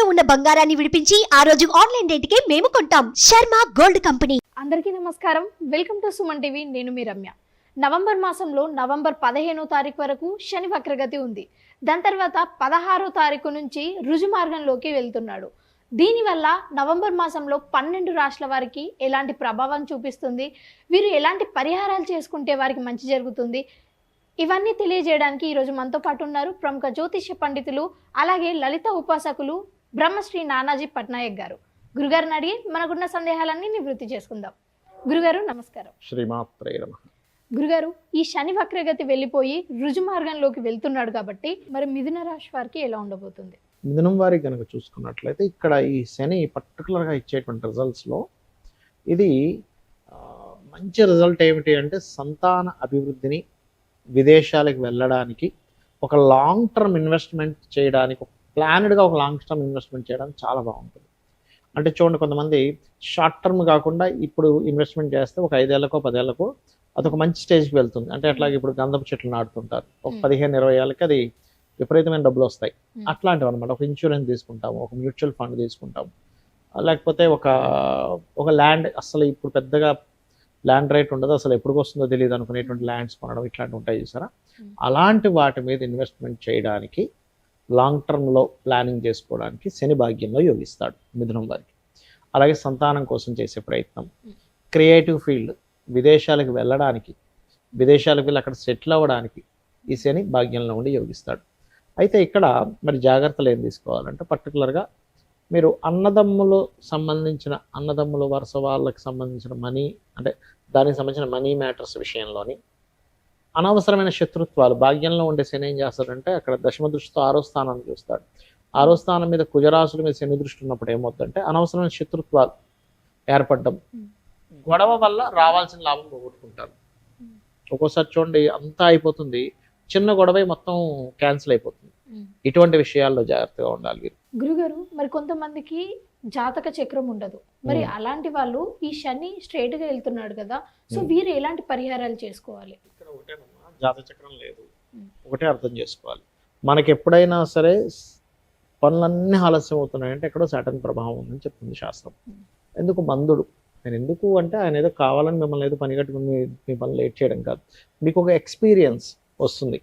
ఇంట్లో ఉన్న బంగారాన్ని విడిపించి ఆ రోజు ఆన్లైన్ రేటుకే మేము కొంటాం. Sharma gold company. అందరికీ నమస్కారం. Welcome to Suman TV. నేను మీ రమ్య. నవంబర్ మాసంలో నవంబర్ 15వ తారీఖు వరకు శని వక్రగతి ఉంది. దాని తర్వాత 16వ తారీఖు నుంచి రుజు మార్గంలోకి వెళ్తున్నాడు. దీనివల్ల నవంబర్ మాసంలో 12 రాష్ట్రాల వారికి ఎలాంటి ప్రభావం చూపిస్తుంది, వీరు ఎలాంటి పరిహారాలు చేసుకుంటే వారికి మంచి జరుగుతుంది, ఇవన్నీ తెలియజేయడానికి ఈరోజు మనతో పాటు ఉన్నారు ప్రముఖ జ్యోతిష్య పండితులు, అలాగే లలిత ఉపాసకులు బ్రహ్మశ్రీ నానాజీ పట్నాయక్ గారు. గురుగారిని అడిగి మనకున్న సందేహాలన్నీ నివృత్తి చేసుకుందాం. గురుగారు నమస్కారం. శ్రీమాత్రే నమః. గురుగారు, ఈ శని వక్రగతి వెళ్ళిపోయి రుజు మార్గంలోకి వెళ్తున్నాడు కాబట్టి మరి మిథున రాశి వారికి ఎలా ఉండబోతుంది? మిథునం వారికి కనుక చూసుకున్నట్లయితే ఇక్కడ ఈ శని పర్టికులర్గా ఇచ్చేటువంటి రిజల్ట్స్లో ఇది మంచి రిజల్ట్ ఏమిటి అంటే సంతాన అభివృద్ధిని, విదేశాలకు వెళ్ళడానికి, ఒక లాంగ్ టర్మ్ ఇన్వెస్ట్మెంట్ చేయడానికి, ప్లానెడ్గా ఒక లాంగ్ టర్మ్ ఇన్వెస్ట్మెంట్ చేయడానికి చాలా బాగుంటుంది. అంటే చూడండి, కొంతమంది షార్ట్ టర్మ్ కాకుండా ఇప్పుడు ఇన్వెస్ట్మెంట్ చేస్తే ఒక 5 ఏళ్ళకో 10 ఏళ్ళకో అదొక మంచి స్టేజ్కి వెళ్తుంది. అంటే అట్లాగే ఇప్పుడు గంధపు చెట్లు నాటుతుంటారు, ఒక 15-20 ఏళ్ళకి అది విపరీతమైన డబ్బులు వస్తాయి. అట్లాంటివి అనమాట. ఒక ఇన్సూరెన్స్ తీసుకుంటాము, ఒక మ్యూచువల్ ఫండ్ తీసుకుంటాము, లేకపోతే ఒక ల్యాండ్, అసలు ఇప్పుడు పెద్దగా ల్యాండ్ రేట్ ఉండదు, అసలు ఎప్పుడు వస్తుందో తెలియదు అనుకునేటువంటి ల్యాండ్స్ కొనడం, ఇట్లాంటివి ఉంటాయి చూసారా. అలాంటి వాటి మీద ఇన్వెస్ట్మెంట్ చేయడానికి, లాంగ్ టర్మ్లో ప్లానింగ్ చేసుకోవడానికి శని భాగ్యంలో యోగిస్తాడు మిథునం వారికి. అలాగే సంతానం కోసం చేసే ప్రయత్నం, క్రియేటివ్ ఫీల్డ్, విదేశాలకు వెళ్ళడానికి, విదేశాలకు వెళ్ళి అక్కడ సెటిల్ అవ్వడానికి ఈ శని భాగ్యంలో ఉండి యోగిస్తాడు. అయితే ఇక్కడ మరి జాగ్రత్తలు ఏం తీసుకోవాలంటే, పర్టికులర్గా మీరు అన్నదమ్ములు వరుస వాళ్ళకి సంబంధించిన మనీ, అంటే దానికి సంబంధించిన మనీ మ్యాటర్స్ విషయంలోని అనవసరమైన శత్రుత్వాలు, భాగ్యంలో ఉండే శని ఏం చేస్తాడంటే అక్కడ దశమ దృష్టితో 6వ స్థానాన్ని చూస్తాడు. 6వ స్థానం మీద కుజరాశుల మీద శని దృష్టి ఉన్నప్పుడు ఏమవుతుందంటే అనవసరమైన శత్రుత్వాలు ఏర్పడడం, గొడవ వల్ల రావాల్సిన లాభం పోగొట్టుకుంటారు. ఒక్కోసారి చూడండి అంతా అయిపోతుంది, చిన్న గొడవ మొత్తం క్యాన్సిల్ అయిపోతుంది. ఇటువంటి విషయాల్లో జాగ్రత్తగా ఉండాలి మీరు. గురుగారు, మరి కొంతమందికి జాతక చక్రం ఉండదు, మరి అలాంటి వాళ్ళు ఈ శని స్ట్రైట్ గా వెళ్తున్నాడు కదా, సో వీరు ఎలాంటి పరిహారాలు చేసుకోవాలి? ఇక్కడ ఒకటేనమ్మా, జాతక చక్రం లేదు. ఒకటే అర్థం చేసుకోవాలి, మనకి ఎప్పుడైనా సరే పనులన్నీ ఆలస్యం అవుతున్నాయంటే ఎక్కడో సాటర్న్ ప్రభావం ఉందని చెప్తుంది శాస్త్రం. ఎందుకు మందుడు, నేను ఎందుకు అంటే ఆయన ఏదో కావాలని మిమ్మల్ని ఏదో పని కట్టుకుని మీ పని లేట్ చేయడం కాదు, మీకు ఒక ఎక్స్పీరియన్స్ వస్తుంది.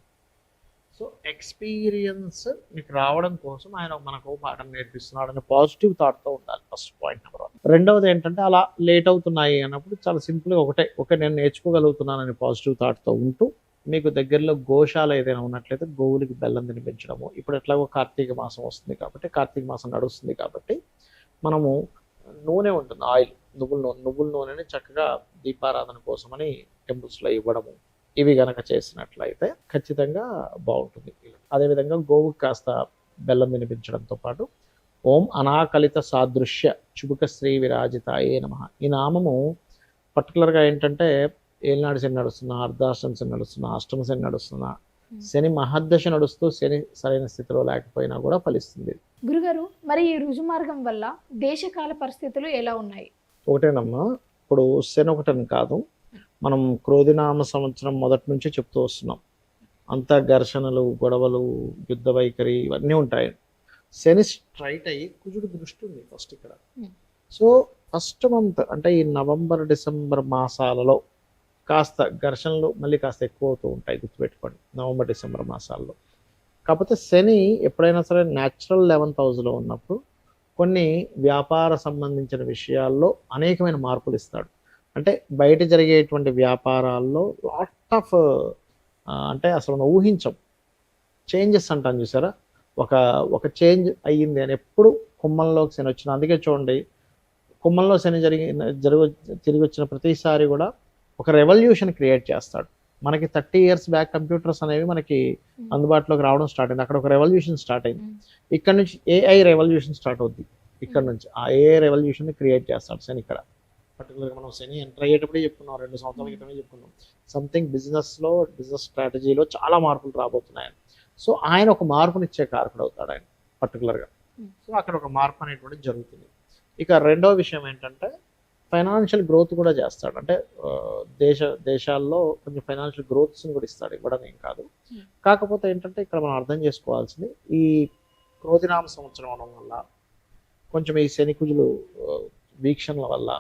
సో ఎక్స్పీరియన్స్ మీకు రావడం కోసం ఆయన మనకు పాఠం నేర్పిస్తున్నాడు అనే పాజిటివ్ థాట్తో ఉండాలి. First point number 1. రెండవది ఏంటంటే అలా లేట్ అవుతున్నాయి అన్నప్పుడు చాలా సింపుల్గా ఒకటే నేను నేర్చుకోగలుగుతున్నాను అనే పాజిటివ్ థాట్తో ఉంటూ, మీకు దగ్గరలో గోశాల ఏదైనా ఉన్నట్లయితే గోవులకి బెల్లం తినిపించడము. ఇప్పుడు ఎట్లాగో కార్తీక మాసం వస్తుంది కాబట్టి, కార్తీక మాసం నడుస్తుంది కాబట్టి మనము నూనె ఉంటుంది, ఆయిల్, నువ్వుల నూనెని చక్కగా దీపారాధన కోసమని టెంపుల్స్లో ఇవ్వడము, ఇవి గనక చేసినట్లయితే ఖచ్చితంగా బాగుంటుంది. అదేవిధంగా గోవుకి కాస్త బెల్లం తినిపించడంతో పాటు ఓం అనాకలిత సాదృశ్య చుబుక శ్రీ విరాజితాయే నమః, ఈ నామము పర్టికులర్గా ఏంటంటే ఏలినాడు శని నడుస్తున్నా, అర్ధాష్టమ శని నడుస్తున్నా, అష్టమ శని నడుస్తున్నా, శని మహద్దశ నడుస్తూ శని సరైన స్థితిలో లేకపోయినా కూడా ఫలిస్తుంది. గురుగారు, మరి ఈ రుజు మార్గం వల్ల దేశకాల పరిస్థితులు ఎలా ఉన్నాయి? ఒకటేనమ్మా, ఇప్పుడు శని ఒకటని కాదు, మనం క్రోధినామ సంవత్సరం మొదటి నుంచి చెప్తూ వస్తున్నాం. అంతా ఘర్షణలు, గొడవలు, యుద్ధ వైఖరి ఇవన్నీ ఉంటాయి. శని స్ట్రైట్ అయ్యి కుజుడు దృష్టి ఉంది ఫస్ట్ ఇక్కడ. సో ఫస్ట్ మంత్ అంటే ఈ నవంబర్ డిసెంబర్ మాసాలలో కాస్త ఘర్షణలు మళ్ళీ కాస్త ఎక్కువ అవుతూ ఉంటాయి, గుర్తుపెట్టుకోండి, నవంబర్ డిసెంబర్ మాసాల్లో. కాకపోతే శని ఎప్పుడైనా సరే న్యాచురల్ 11th హౌస్లో ఉన్నప్పుడు కొన్ని వ్యాపార సంబంధించిన విషయాల్లో అనేకమైన మార్పులు ఇస్తాడు. అంటే బయట జరిగేటువంటి వ్యాపారాల్లో లాట్ ఆఫ్ అంటే అసలు మనం ఊహించం చేంజెస్ అంటాం చూసారా, ఒక చేంజ్ అయ్యింది అని ఎప్పుడు కుంభంలోకి శని వచ్చిన. అందుకే చూడండి, కుంభంలో శని తిరిగి వచ్చిన ప్రతిసారి కూడా ఒక రెవల్యూషన్ క్రియేట్ చేస్తాడు. మనకి 30 years బ్యాక్ కంప్యూటర్స్ అనేవి మనకి అందుబాటులోకి రావడం స్టార్ట్ అయింది, అక్కడ ఒక రెవల్యూషన్ స్టార్ట్ అయింది. ఇక్కడ నుంచి AI రెవల్యూషన్ స్టార్ట్ అవుద్ది. ఇక్కడ నుంచి ఆ AI రెవల్యూషన్ క్రియేట్ చేస్తాడు శని. ఇక్కడ పర్టికులర్గా మనం శని ఎంటర్ అయ్యేటప్పుడే చెప్పుకున్నాం, 2 సంవత్సరాల క్రితమే చెప్పుకున్నాం, సంథింగ్ బిజినెస్ స్ట్రాటజీలో చాలా మార్పులు రాబోతున్నాయని. సో ఆయన ఒక మార్పునిచ్చే కారకుడు అవుతాడు ఆయన పర్టికులర్గా. సో అక్కడ ఒక మార్పు అనేటువంటిది జరుగుతుంది. ఇక రెండో విషయం ఏంటంటే ఫైనాన్షియల్ గ్రోత్ కూడా చేస్తాడు. అంటే దేశాల్లో కొంచెం ఫైనాన్షియల్ గ్రోత్స్ని కూడా ఇస్తాడు, ఇవ్వడం ఏం కాదు. కాకపోతే ఏంటంటే ఇక్కడ మనం అర్థం చేసుకోవాల్సింది, ఈ క్రోధినామ సంవత్సరం అవడం వల్ల కొంచెం ఈ శని కుజులు వీక్షణల వల్ల,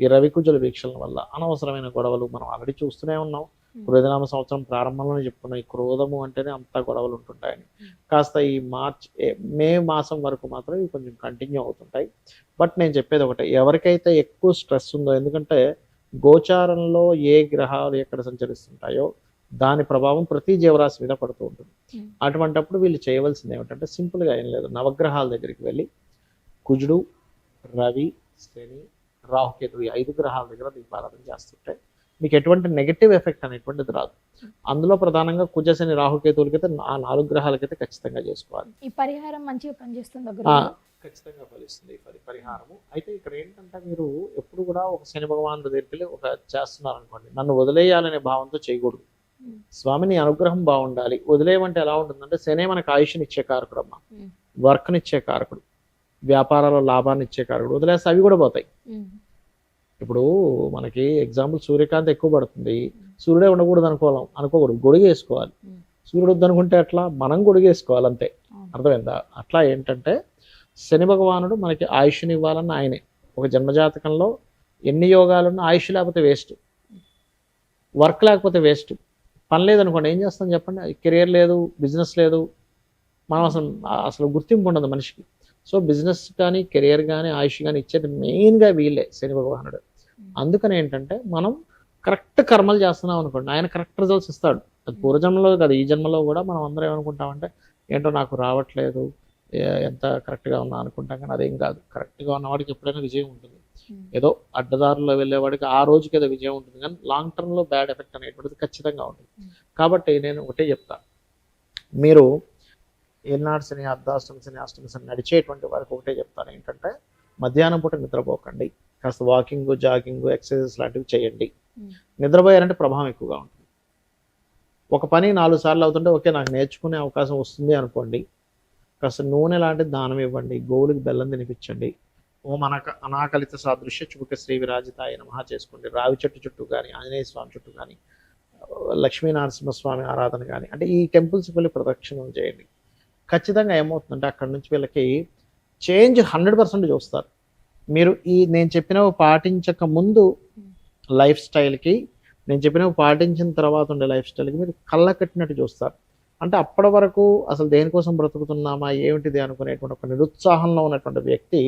ఈ రవి కుజుల వీక్షణల వల్ల అనవసరమైన గొడవలు మనం ఆల్రెడీ చూస్తూనే ఉన్నాం. క్రోధనామ సంవత్సరం ప్రారంభంలోనే చెప్పుకున్నాం, ఈ క్రోధము అంటేనే అంతా గొడవలు ఉంటుంటాయని. కాస్త ఈ మే మాసం వరకు మాత్రం ఇవి కొంచెం కంటిన్యూ అవుతుంటాయి. బట్ నేను చెప్పేది ఒకటే, ఎవరికైతే ఎక్కువ స్ట్రెస్ ఉందో, ఎందుకంటే గోచారంలో ఏ గ్రహాలు ఎక్కడ సంచరిస్తుంటాయో దాని ప్రభావం ప్రతి జీవరాశి మీద పడుతూ ఉంటుంది. అటువంటప్పుడు వీళ్ళు చేయవలసింది ఏమిటంటే సింపుల్గా ఏం లేదు, నవగ్రహాల దగ్గరికి వెళ్ళి కుజుడు, రవి, శని, రాహుకేతు ఈ 5 గ్రహాల దగ్గర దీపారాధన చేస్తుంటే మీకు ఎటువంటి నెగటివ్ ఎఫెక్ట్ అనేటువంటిది రాదు. అందులో ప్రధానంగా కుజ, శని, రాహుకేతువులకైతే ఆ 4 గ్రహాలకైతే ఖచ్చితంగా చేసుకోవాలి. ఈ పరిహారం మంచిగా పనిచేస్తుంది ఖచ్చితంగా ఫలిస్తుంది ఈ పరిహారము. అయితే ఇక్కడ ఏంటంటే మీరు ఎప్పుడు కూడా ఒక శని భగవానుడి దగ్గరికి వెళ్ళి ఒక చేస్తున్నారు అనుకోండి, నన్ను వదిలేయాలనే భావంతో చేయకూడదు. స్వామి నీ అనుగ్రహం బాగుండాలి. వదిలేయమంటే ఎలా ఉంటుందంటే, శనే మనకు ఆయుష్ని ఇచ్చే కారకుడు అమ్మ, వర్క్ని ఇచ్చే కారకుడు, వ్యాపారాల్లో లాభాన్ని ఇచ్చే కారకుడు. వదిలేస్తే అవి కూడా పోతాయి. ఇప్పుడు మనకి ఎగ్జాంపుల్ సూర్యకాంతి ఎక్కువ పడుతుంది, సూర్యుడే ఉండకూడదు అనుకోకూడదు, గొడుగు వేసుకోవాలి. సూర్యుడు వద్దనుకుంటే అట్లా మనం గొడుగు వేసుకోవాలి అంతే. అర్థమైందా? అట్లా ఏంటంటే శని భగవానుడు మనకి ఆయుష్ని ఇవ్వాలన్న ఆయనే. ఒక జన్మజాతకంలో ఎన్ని యోగాలున్నా ఆయుష్ లేకపోతే వేస్ట్, వర్క్ లేకపోతే వేస్ట్. పని లేదనుకోండి ఏం చేస్తాం చెప్పండి? కెరియర్ లేదు, బిజినెస్ లేదు, మనం అసలు గుర్తింపు ఉండదు మనిషికి. సో బిజినెస్ కానీ కెరియర్ కానీ ఆయుష్ కానీ ఇచ్చేది మెయిన్గా వీళ్ళే, శని భగవానుడు. అందుకని ఏంటంటే మనం కరెక్ట్ కర్మలు చేస్తున్నాం అనుకోండి, ఆయన కరెక్ట్ రిజల్ట్స్ ఇస్తాడు. అది పూర్వజన్మలో కాదు, ఈ జన్మలో కూడా మనం అందరం ఏమనుకుంటామంటే ఏంటో నాకు రావట్లేదు, ఎంత కరెక్ట్గా ఉన్నా అనుకుంటాం. కానీ అదేం కాదు. కరెక్ట్గా ఉన్నవాడికి ఎప్పుడైనా విజయం ఉంటుంది. ఏదో అడ్డదారుల్లో వెళ్ళేవాడికి ఆ రోజుకి ఏదో విజయం ఉంటుంది, కానీ లాంగ్ టర్మ్లో బ్యాడ్ ఎఫెక్ట్ అనేటువంటిది ఖచ్చితంగా ఉంటుంది. కాబట్టి నేను ఒకటే చెప్తాను, మీరు ఏనాడు శని, అర్ధాష్టమి శని, అష్టమి శని నడిచేటువంటి వారికి ఒకటే చెప్తాను ఏంటంటే, మధ్యాహ్నం పూట నిద్రపోకండి, కాస్త వాకింగ్, జాగింగ్, ఎక్సర్సైజెస్ లాంటివి చేయండి. నిద్రపోయారంటే ప్రభావం ఎక్కువగా ఉంటుంది. ఒక పని 4 సార్లు అవుతుంటే ఓకే నాకు నేర్చుకునే అవకాశం వస్తుంది అనుకోండి, కాస్త నూనె లాంటి దానం ఇవ్వండి, గోవులకి బెల్లం తినిపించండి, ఓం అనాకలిత సాదృశ్య చుబుక శ్రీ విరాజితాయ నమః చేసుకోండి. రావి చెట్టు చుట్టూ కానీ, ఆంజనేయ స్వామి చుట్టూ కానీ, లక్ష్మీనరసింహస్వామి ఆరాధన కానీ, అంటే ఈ టెంపుల్స్కి వెళ్ళి ప్రదక్షిణం చేయండి. ఖచ్చితంగా ఏమవుతుందంటే అక్కడ నుంచి వీళ్ళకి చేంజ్ 100% చూస్తారు. మీరు నేను చెప్పినవి పాటించక ముందు లైఫ్ స్టైల్కి, నేను చెప్పినవి పాటించిన తర్వాత ఉండే లైఫ్ స్టైల్కి మీరు కళ్ళ కట్టినట్టు చూస్తారు. అంటే అప్పటి వరకు అసలు దేనికోసం బ్రతుకుతున్నామా ఏమిటిది అనుకునేటువంటి ఒక నిరుత్సాహంలో ఉన్నటువంటి వ్యక్తి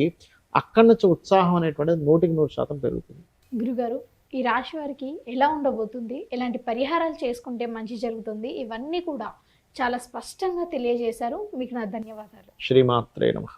అక్కడి నుంచి ఉత్సాహం అనేటువంటిది 100% పెరుగుతుంది. గురుగారు, ఈ రాశి వారికి ఎలా ఉండబోతుంది, ఎలాంటి పరిహారాలు చేసుకుంటే మంచి జరుగుతుంది, ఇవన్నీ కూడా చాలా స్పష్టంగా తెలియజేశారు. మీకు నా ధన్యవాదాలు. శ్రీమాత్రే నమః.